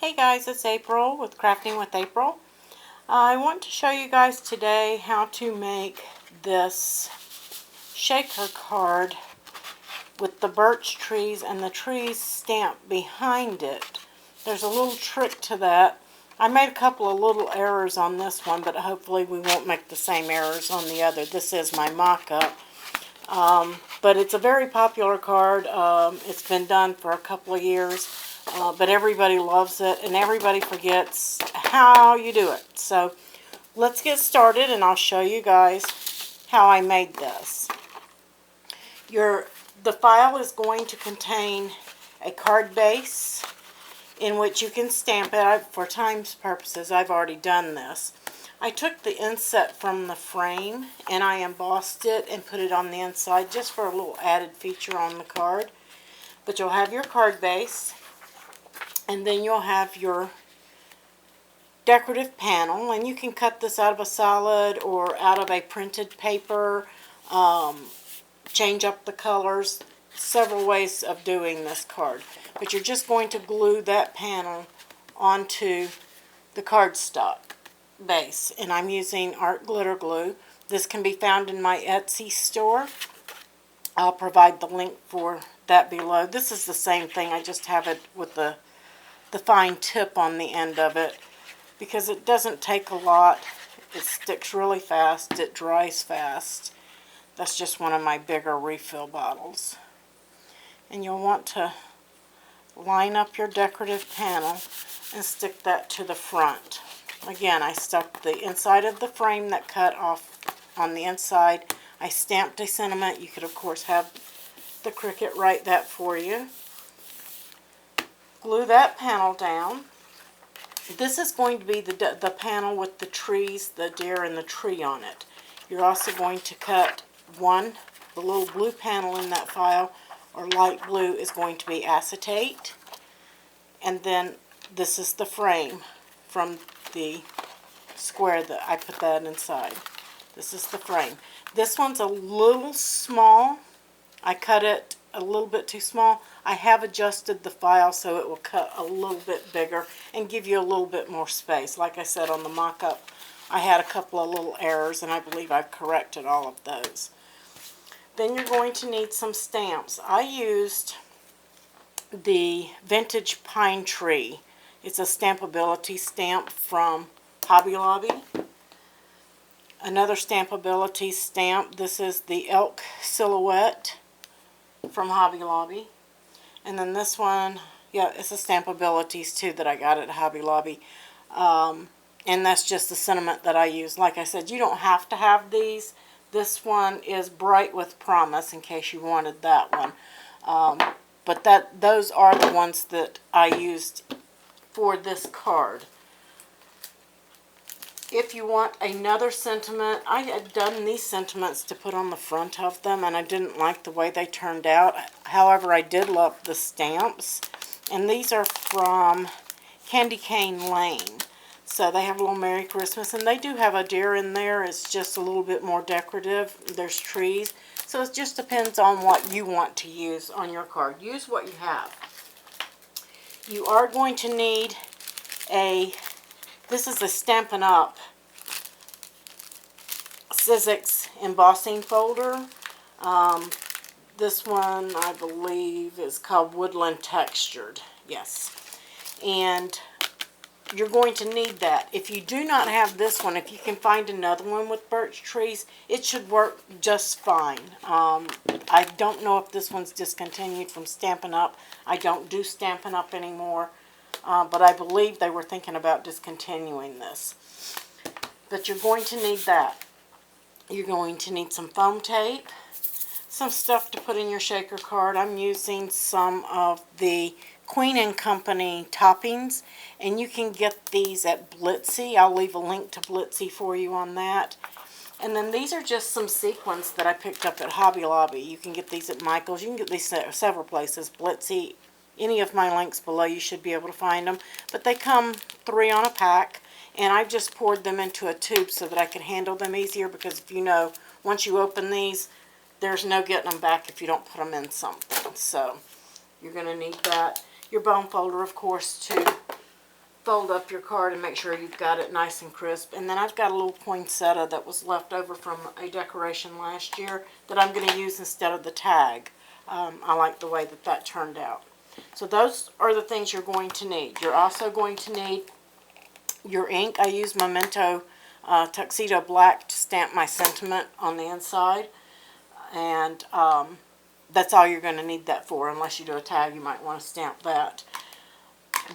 Hey guys, it's April with Crafting with April. I want to show you guys today how to make this shaker card with the birch trees and the trees stamped behind it. There's a little trick to that. I made a couple of little errors on this one, but hopefully we won't make the same errors on the other. This is my mock-up. But it's a very popular card. It's been done for a couple of years. But everybody loves it, and everybody forgets how you do it. So let's get started, and I'll show you guys how I made this. The file is going to contain a card base in which you can stamp it. For time's purposes, I've already done this. I took the inset from the frame, and I embossed it and put it on the inside just for a little added feature on the card. But you'll have your card base. And then you'll have your decorative panel, and you can cut this out of a solid or out of a printed paper, change up the colors, several ways of doing this card. But you're just going to glue that panel onto the cardstock base, and I'm using art glitter glue. This can be found in my Etsy store. I'll provide the link for that below. This is the same thing, I just have it with the fine tip on the end of it, because it doesn't take a lot. It sticks really fast. It dries fast. That's just one of my bigger refill bottles. And you'll want to line up your decorative panel and stick that to the front. Again, I stuck the inside of the frame that cut off on the inside. I stamped a sentiment. You could of course have the Cricut write that for you. Glue that panel down. This is going to be the panel with the trees, the deer and the tree on it. You're also going to cut the little blue panel in that file, or light blue, is going to be acetate. And then this is the frame from the square that I put that inside. This is the frame. This one's a little small. I cut it a little bit too small. I have adjusted the file so it will cut a little bit bigger and give you a little bit more space. Like I said on the mock-up, I had a couple of little errors, and I believe I've corrected all of those. Then you're going to need some stamps. I used the Vintage Pine Tree. It's a Stampability stamp from Hobby Lobby. Another Stampability stamp. This is the Elk Silhouette from Hobby Lobby. And then this one, yeah, it's a Stampabilities too that I got at Hobby Lobby. And that's just the sentiment that I use. Like I said, you don't have to have these. This one is Bright with Promise, in case you wanted that one. But those are the ones that I used for this card. If you want another sentiment, I had done these sentiments to put on the front of them, and I didn't like the way they turned out. However, I did love the stamps. And these are from Candy Cane Lane. So they have a little Merry Christmas, and they do have a deer in there. It's just a little bit more decorative. There's trees. So it just depends on what you want to use on your card. Use what you have. You are going to need this is a Stampin' Up! Sizzix embossing folder. This one, I believe, is called Woodland Textured. Yes. And you're going to need that. If you do not have this one, if you can find another one with birch trees, it should work just fine. I don't know if this one's discontinued from Stampin' Up! I don't do Stampin' Up! Anymore. But I believe they were thinking about discontinuing this. But you're going to need that. You're going to need some foam tape, some stuff to put in your shaker card. I'm using some of the Queen & Company toppings, and you can get these at Blitzy. I'll leave a link to Blitzy for you on that. And then these are just some sequins that I picked up at Hobby Lobby. You can get these at Michael's. You can get these at several places. Blitzy. Any of my links below, you should be able to find them. But they come 3 on a pack, and I've just poured them into a tube so that I can handle them easier, because if you know, once you open these, there's no getting them back if you don't put them in something. So you're going to need that. Your bone folder, of course, to fold up your card and make sure you've got it nice and crisp. And then I've got a little poinsettia that was left over from a decoration last year that I'm going to use instead of the tag. I like the way that that turned out. So those are the things you're going to need. You're also going to need your ink. I use Memento Tuxedo Black to stamp my sentiment on the inside. And that's all you're going to need that for. Unless you do a tag, you might want to stamp that.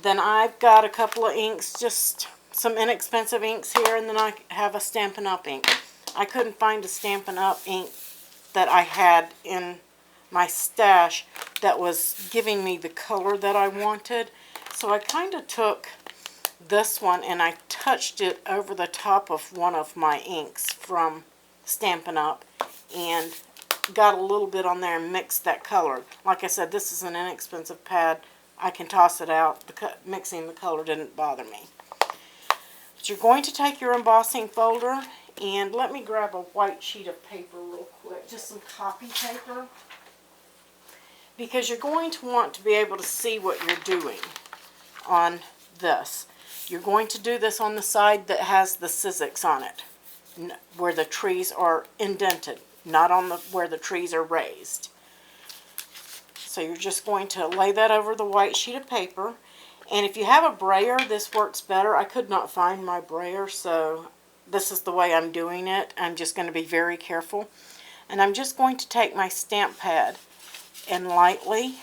Then I've got a couple of inks, just some inexpensive inks here, and then I have a Stampin' Up! Ink. I couldn't find a Stampin' Up! Ink that I had in my stash that was giving me the color that I wanted. So I kind of took this one and I touched it over the top of one of my inks from Stampin' Up! And got a little bit on there and mixed that color. Like I said, this is an inexpensive pad. I can toss it out. Mixing the color didn't bother me. But you're going to take your embossing folder, and let me grab a white sheet of paper real quick, just some copy paper, because you're going to want to be able to see what you're doing on this. You're going to do this on the side that has the Sizzix on it, where the trees are indented, not on where the trees are raised. So you're just going to lay that over the white sheet of paper. And if you have a brayer, this works better. I could not find my brayer, so this is the way I'm doing it. I'm just going to be very careful. And I'm just going to take my stamp pad and lightly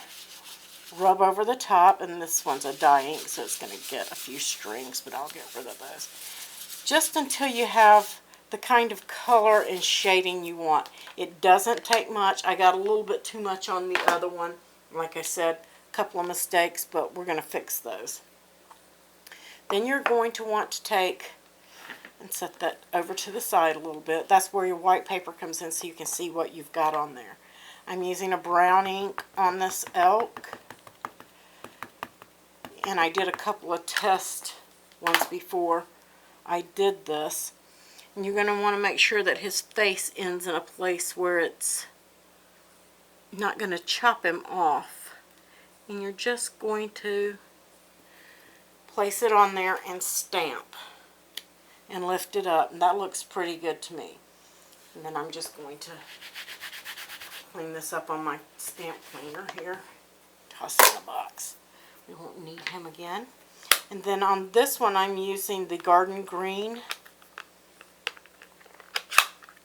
rub over the top. And this one's a dye ink, so it's going to get a few strings, but I'll get rid of those. Just until you have the kind of color and shading you want. It doesn't take much. I got a little bit too much on the other one. Like I said, a couple of mistakes, but we're going to fix those. Then you're going to want to take and set that over to the side a little bit. That's where your white paper comes in so you can see what you've got on there. I'm using a brown ink on this elk. And I did a couple of test ones before I did this. And you're going to want to make sure that his face ends in a place where it's not going to chop him off. And you're just going to place it on there and stamp. And lift it up. And that looks pretty good to me. And then I'm just going to clean this up on my stamp cleaner here. Toss it in the box. We won't need him again. And then on this one I'm using the Garden Green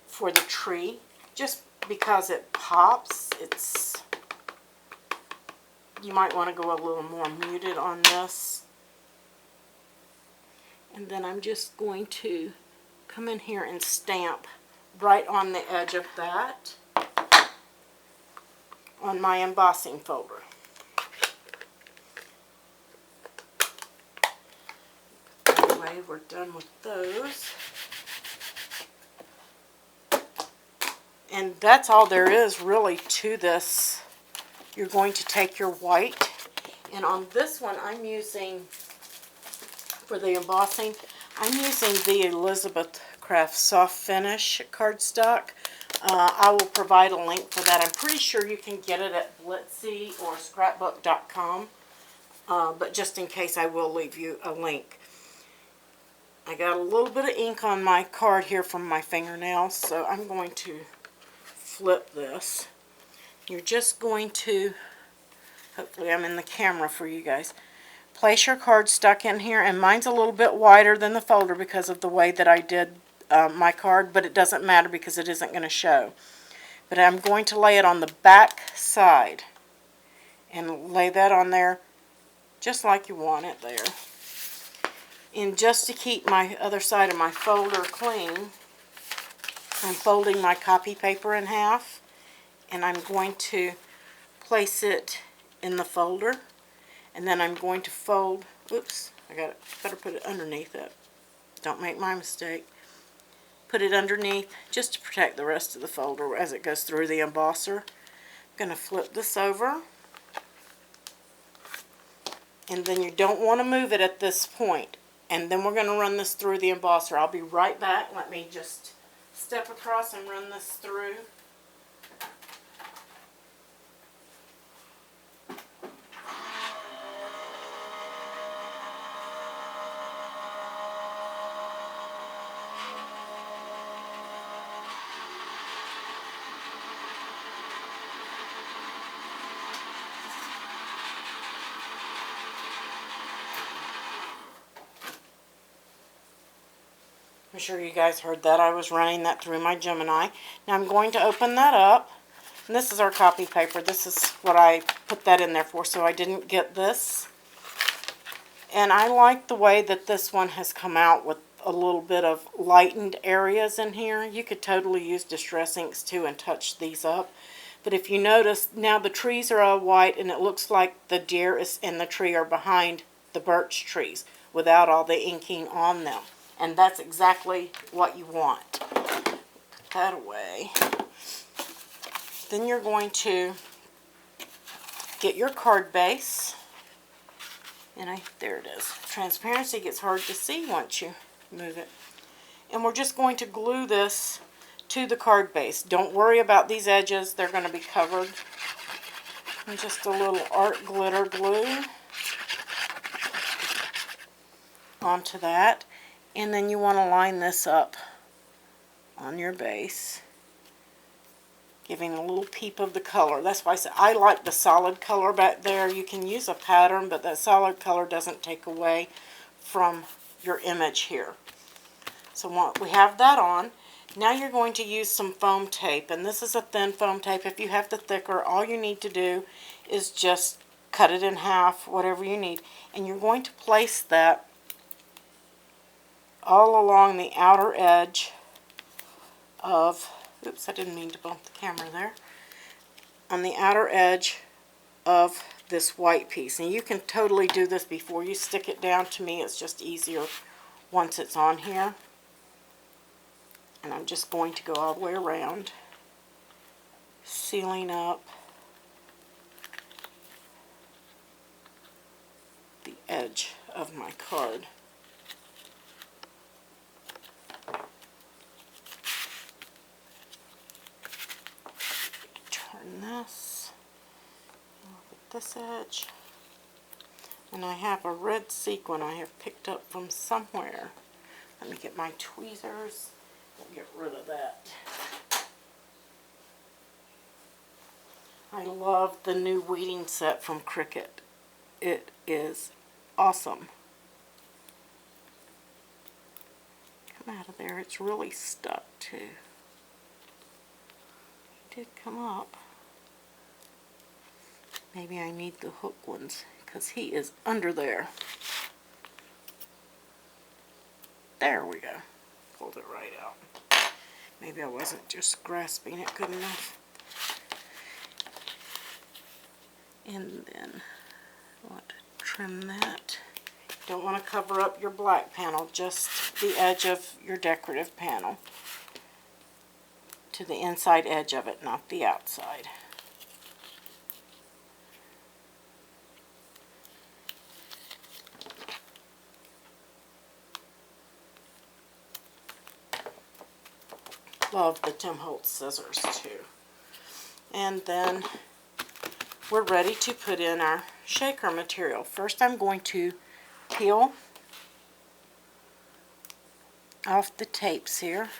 for the tree, just because it pops. You might want to go a little more muted on this. And then I'm just going to come in here and stamp right on the edge of that on my embossing folder. Anyway, we're done with those. And that's all there is really to this. You're going to take your white, and on this one I'm using, for the embossing, I'm using the Elizabeth Craft Soft Finish cardstock. I will provide a link for that. I'm pretty sure you can get it at Blitsy or scrapbook.com, but just in case I will leave you a link. I got a little bit of ink on my card here from my fingernails, so I'm going to flip this. You're just going to, hopefully I'm in the camera for you guys, place your cardstock in here, and mine's a little bit wider than the folder because of the way that I did my card, but it doesn't matter because it isn't going to show. But I'm going to lay it on the back side and lay that on there just like you want it there. And just to keep my other side of my folder clean, I'm folding my copy paper in half, and I'm going to place it in the folder, and then I'm going to fold, oops, better put it underneath it. Don't make my mistake. Put it underneath just to protect the rest of the folder as it goes through the embosser. I'm going to flip this over, and then you don't want to move it at this point. And then we're going to run this through the embosser. I'll be right back. Let me just step across and run this through. I'm sure you guys heard that. I was running that through my Gemini. Now I'm going to open that up. And this is our copy paper. This is what I put that in there for, so I didn't get this. And I like the way that this one has come out with a little bit of lightened areas in here. You could totally use Distress Inks too and touch these up. But if you notice, now the trees are all white and it looks like the deer and the tree are behind the birch trees without all the inking on them. And that's exactly what you want. Put that away. Then you're going to get your card base. And there it is. Transparency gets hard to see once you move it. And we're just going to glue this to the card base. Don't worry about these edges. They're going to be covered. And just a little art glitter glue onto that. And then you want to line this up on your base, giving a little peep of the color. That's why I said I like the solid color back there. You can use a pattern, but that solid color doesn't take away from your image here. So we have that on. Now you're going to use some foam tape, and this is a thin foam tape. If you have the thicker, all you need to do is just cut it in half, whatever you need, and you're going to place that all along the outer edge of, oops, I didn't mean to bump the camera there, on the outer edge of this white piece. And you can totally do this before you stick it down. To me, it's just easier once it's on here. And I'm just going to go all the way around, sealing up the edge of my card. Turn this, look at this edge, and I have a red sequin I have picked up from somewhere. Let me get my tweezers and get rid of that. I love the new weeding set from Cricut. It is awesome. Come out of there. It's really stuck too. It did come up. Maybe I need the hook ones because he is under there. There we go. Pulled it right out. Maybe I wasn't just grasping it good enough. And then I want to trim that. Don't want to cover up your black panel, just the edge of your decorative panel to the inside edge of it, not the outside. Love the Tim Holtz scissors too. And then we're ready to put in our shaker material. First I'm going to peel off the tapes here.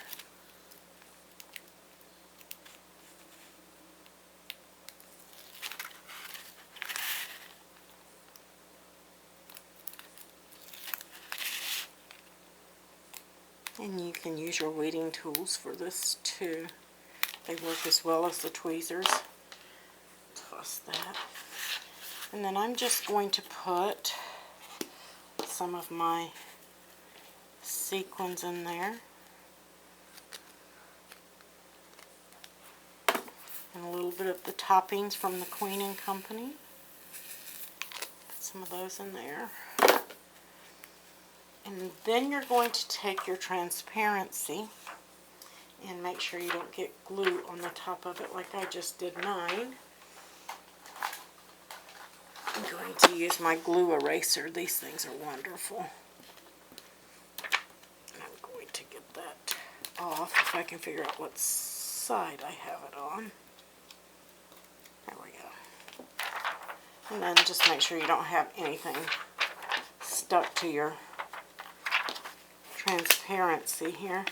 And you can use your weeding tools for this too. They work as well as the tweezers. Toss that. And then I'm just going to put some of my sequins in there. And a little bit of the toppings from the Queen and Company. Put some of those in there. And then you're going to take your transparency and make sure you don't get glue on the top of it like I just did mine. I'm going to use my glue eraser. These things are wonderful. And I'm going to get that off if I can figure out what side I have it on. There we go. And then just make sure you don't have anything stuck to your transparency here.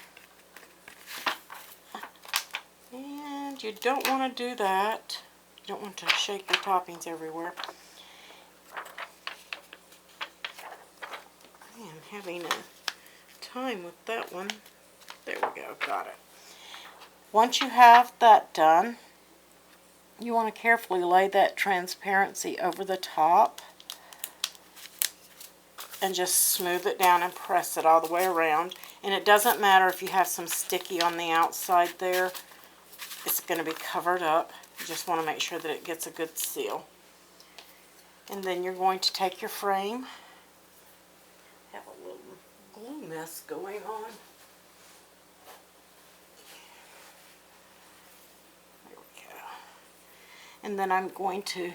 And you don't want to do that. You don't want to shake your toppings everywhere. I am having a time with that one. There we go, got it. Once you have that done, you want to carefully lay that transparency over the top and just smooth it down and press it all the way around. And it doesn't matter if you have some sticky on the outside there. It's going to be covered up. You just want to make sure that it gets a good seal. And then you're going to take your frame. Have a little glue mess going on. There we go. And then I'm going to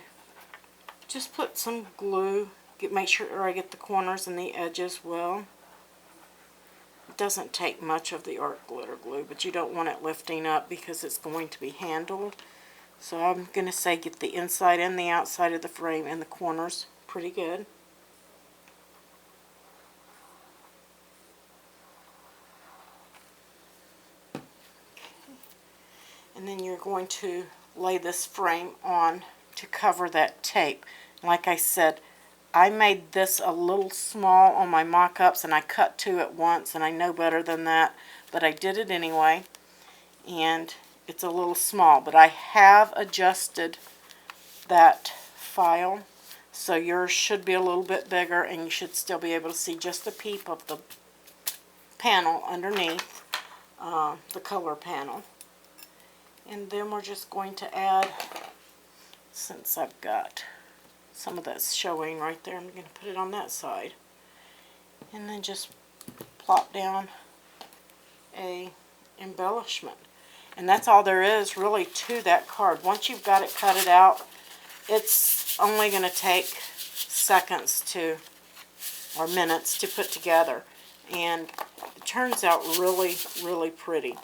just put some glue. Make sure I get the corners and the edges well. It doesn't take much of the art glitter glue, but you don't want it lifting up because it's going to be handled. So I'm going to say get the inside and the outside of the frame and the corners pretty good. Okay. And then you're going to lay this frame on to cover that tape. Like I said, I made this a little small on my mock-ups, and I cut two at once, and I know better than that, but I did it anyway, and it's a little small. But I have adjusted that file, so yours should be a little bit bigger, and you should still be able to see just a peep of the panel underneath, the color panel. And then we're just going to add, since I've got some of that's showing right there, I'm going to put it on that side. And then just plop down a embellishment. And that's all there is really to that card. Once you've got it cut out, it's only going to take seconds to, or minutes to put together. And it turns out really, really pretty.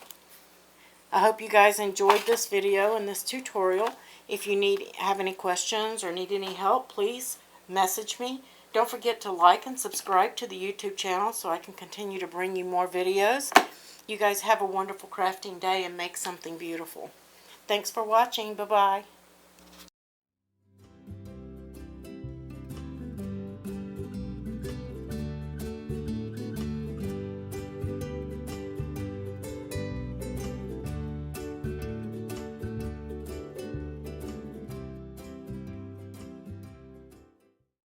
I hope you guys enjoyed this video and this tutorial. If you have any questions or need any help, please message me. Don't forget to like and subscribe to the YouTube channel so I can continue to bring you more videos. You guys have a wonderful crafting day and make something beautiful. Thanks for watching. Bye-bye.